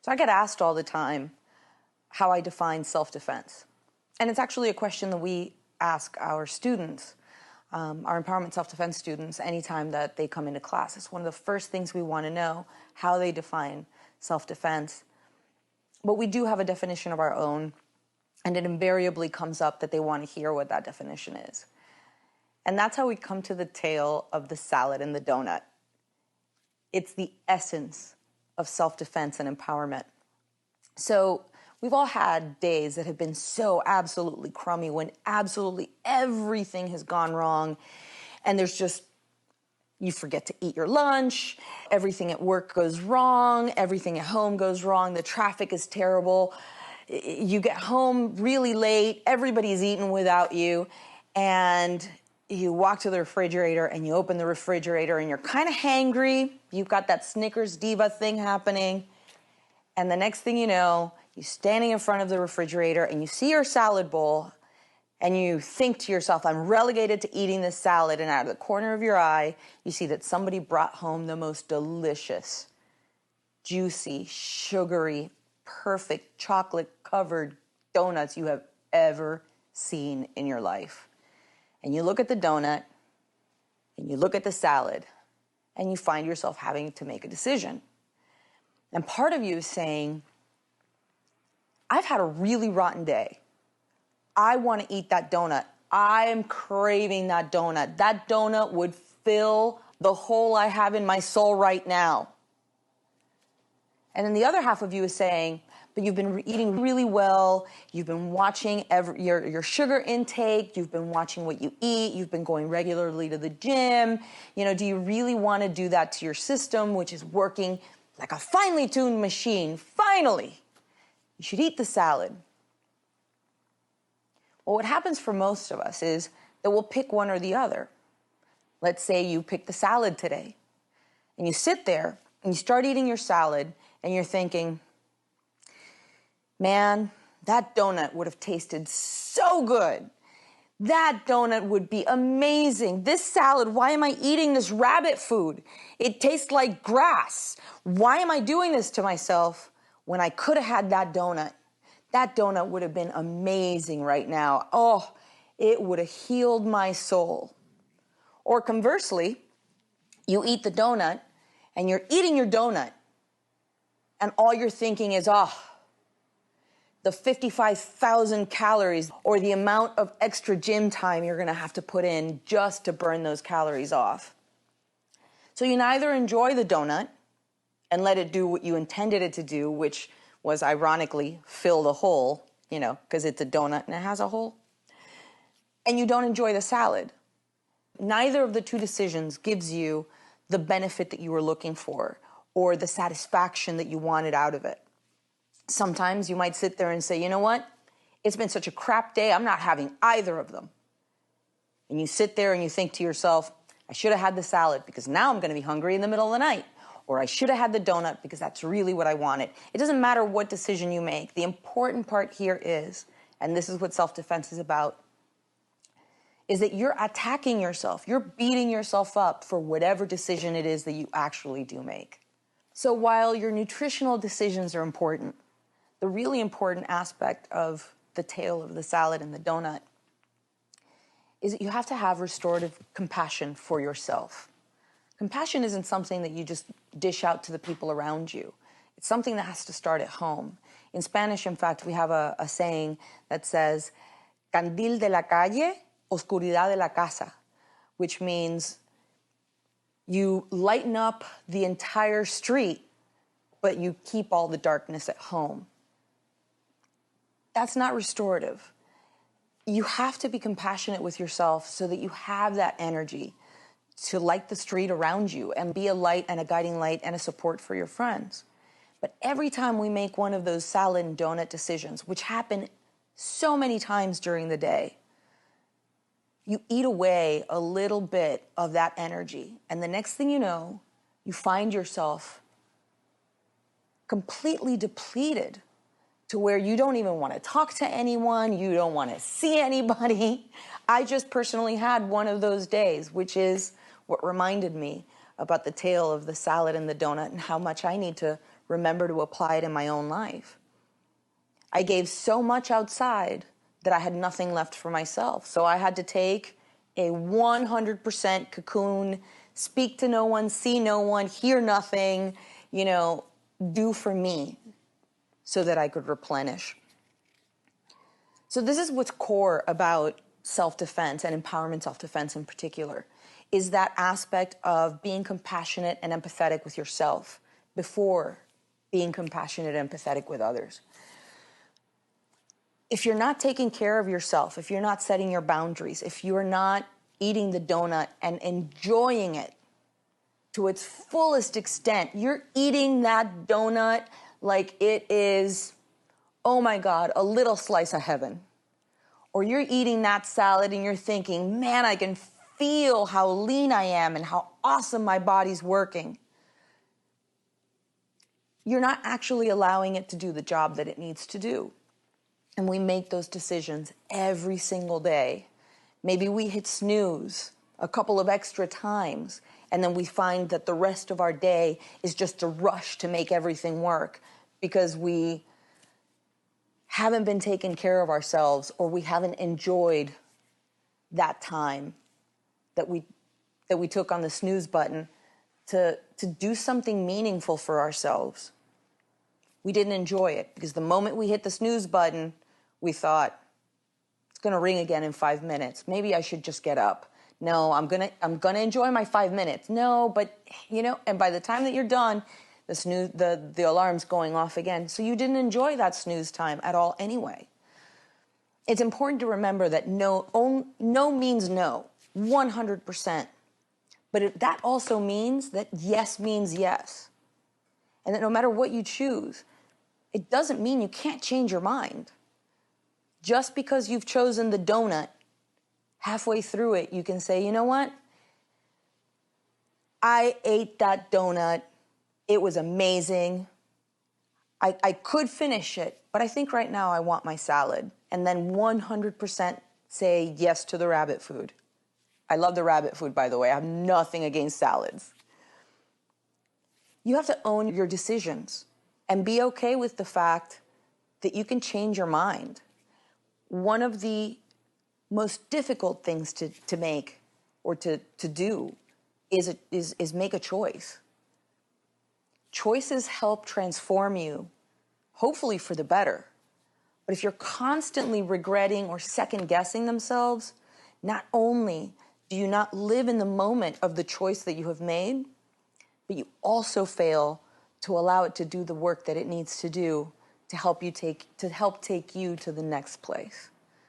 So I get asked all the time how I define self-defense. And it's actually a question that we ask our students, our empowerment self-defense students, anytime that they come into class. It's one of the first things we want to know, how they define self-defense. But we do have a definition of our own, and it invariably comes up that they want to hear what that definition is. And that's how we come to the tale of the salad and the donut. It's the essence of self-defense and empowerment. So we've all had days that have been so absolutely crummy when absolutely everything has gone wrong, and there's just, you forget to eat your lunch, everything at work goes wrong, everything at home goes wrong, the traffic is terrible, you get home really late, everybody's eaten without you, and you walk to the refrigerator and you open the refrigerator and you're kind of hangry, you've got that Snickers diva thing happening, and the next thing you know, you're standing in front of the refrigerator and you see your salad bowl and you think to yourself, I'm relegated to eating this salad, and out of the corner of your eye, you see that somebody brought home the most delicious, juicy, sugary, perfect, chocolate-covered donuts you have ever seen in your life. And you look at the donut, and you look at the salad, and you find yourself having to make a decision. And part of you is saying, I've had a really rotten day. I want to eat that donut. I'm craving that donut. That donut would fill the hole I have in my soul right now. And then the other half of you is saying, but you've been eating really well, you've been watching your sugar intake, you've been watching what you eat, you've been going regularly to the gym. You know, do you really want to do that to your system, which is working like a finely tuned machine? Finally, you should eat the salad. Well, what happens for most of us is that we'll pick one or the other. Let's say you pick the salad today, and you sit there and you start eating your salad, and you're thinking, man, that donut would have tasted so good. That donut would be amazing. This salad, why am I eating this rabbit food? It tastes like grass. Why am I doing this to myself when I could have had that donut? That donut would have been amazing right now. Oh, it would have healed my soul. Or conversely, you eat the donut and you're eating your donut and all you're thinking is, oh, the 55,000 calories or the amount of extra gym time you're going to have to put in just to burn those calories off. So you neither enjoy the donut and let it do what you intended it to do, which was ironically fill the hole, you know, because it's a donut and it has a hole, and you don't enjoy the salad. Neither of the two decisions gives you the benefit that you were looking for or the satisfaction that you wanted out of it. Sometimes you might sit there and say, you know what? It's been such a crap day, I'm not having either of them. And you sit there and you think to yourself, I should have had the salad because now I'm going to be hungry in the middle of the night. Or I should have had the donut because that's really what I wanted. It doesn't matter what decision you make. The important part here is, and this is what self-defense is about, is that you're attacking yourself. You're beating yourself up for whatever decision it is that you actually do make. So while your nutritional decisions are important, the really important aspect of the tale of the salad and the donut is that you have to have restorative compassion for yourself. Compassion isn't something that you just dish out to the people around you. It's something that has to start at home. In Spanish, in fact, we have a saying that says, candil de la calle, oscuridad de la casa, which means you lighten up the entire street, but you keep all the darkness at home. That's not restorative. You have to be compassionate with yourself so that you have that energy to light the street around you and be a light and a guiding light and a support for your friends. But every time we make one of those salad and donut decisions, which happen so many times during the day, you eat away a little bit of that energy. And the next thing you know, you find yourself completely depleted to where you don't even want to talk to anyone, you don't want to see anybody. I just personally had one of those days, which is what reminded me about the tale of the salad and the donut and how much I need to remember to apply it in my own life. I gave so much outside that I had nothing left for myself. So I had to take a 100% cocoon, speak to no one, see no one, hear nothing, do for me so that I could replenish. So this is what's core about self-defense and empowerment self-defense in particular, is that aspect of being compassionate and empathetic with yourself before being compassionate and empathetic with others. If you're not taking care of yourself, if you're not setting your boundaries, if you're not eating the donut and enjoying it to its fullest extent, you're eating that donut like it is, oh my God, a little slice of heaven. Or you're eating that salad and you're thinking, man, I can feel how lean I am and how awesome my body's working. You're not actually allowing it to do the job that it needs to do. And we make those decisions every single day. Maybe we hit snooze a couple of extra times, and then we find that the rest of our day is just a rush to make everything work because we haven't been taking care of ourselves, or we haven't enjoyed that time that we took on the snooze button to do something meaningful for ourselves. We didn't enjoy it because the moment we hit the snooze button, we thought, it's going to ring again in 5 minutes. Maybe I should just get up. No, I'm going to enjoy my 5 minutes. No, but and by the time that you're done, the alarm's going off again. So you didn't enjoy that snooze time at all anyway. It's important to remember that no means no, 100%. But that also means that yes means yes. And that no matter what you choose, it doesn't mean you can't change your mind. Just because you've chosen the donut, halfway through it, you can say, you know what? I ate that donut. It was amazing. I could finish it, but I think right now I want my salad. And then 100% say yes to the rabbit food. I love the rabbit food, by the way. I have nothing against salads. You have to own your decisions and be okay with the fact that you can change your mind. One of the most difficult things to make or to do is make a choice. Choices help transform you, hopefully for the better. But if you're constantly regretting or second-guessing themselves, not only do you not live in the moment of the choice that you have made, but you also fail to allow it to do the work that it needs to do to help take you to the next place.